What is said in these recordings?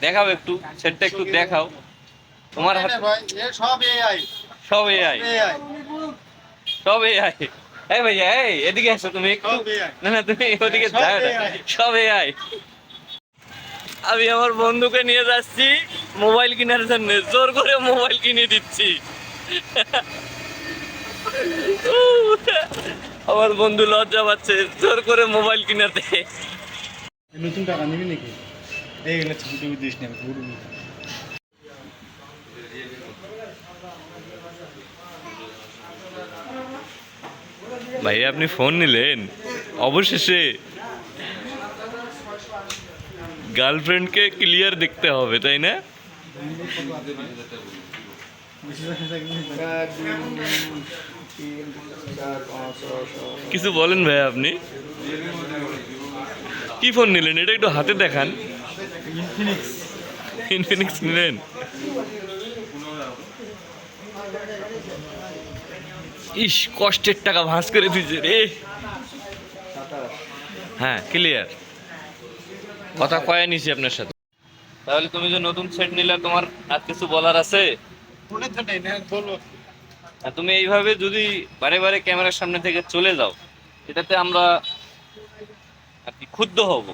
দেখাও একটু, সেটটা একটু দেখাও। তোমার হাতে সব এআই। সব এআই, এআই। সব এআই। এই ভাইয়া, এই এদিকে আসো তুমি একটু। সব এআই। না না, তুমি ওদিকে সব যাও না। AI সব এআই। আমি আমার বন্ধুকে নিয়ে যাচ্ছি মোবাইল কেনার জন্য, জোর করে মোবাইল কিনে দিচ্ছি। আমার বন্ধু লজ্জা পাচ্ছে, জোর করে মোবাইল কিনাতে। নতুন টাকা নিবি নাকি? এইগুলো ছবি টবি দিস না, ঘুরবি। ভাই আপনি ফোন নিলেন অবশেষে। গার্লফ্রেন্ডকে ক্লিয়ার দেখতে হবে, তাই না? কিছু বলেন ভাই, আপনি কি ফোন নিলেন? এটা একটু হাতে দেখান। ইনফিনিক্স নিলেন? ইস, কষ্টের টাকা ভাঁজ করে দিয়েছে রে। হ্যাঁ, ক্লিয়ার। কথা কয়ে নিছি আপনার সাথে। তাহলে তুমি যে নতুন সেট নিলে, তোমার আর কিছু বলার আছে? ফোনের তো নেই না, বলবো। আর তুমি এইভাবে যদি বারে বারে ক্যামেরার সামনে থেকে চলে যাও, এটাতে আমরা আর কি ক্ষুব্ধ হব।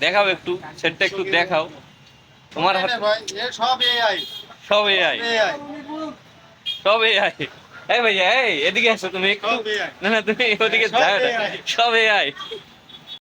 দেখাও একটু, সেটটা একটু দেখাও। তোমার হাতে সব এআই। সব এআই, এআই। সব এআই। এই ভাইয়া, এই এদিকে আসো তুমি একটু। সব এআই। না না, তুমি ওদিকে সব যাও না। AI সব এআই।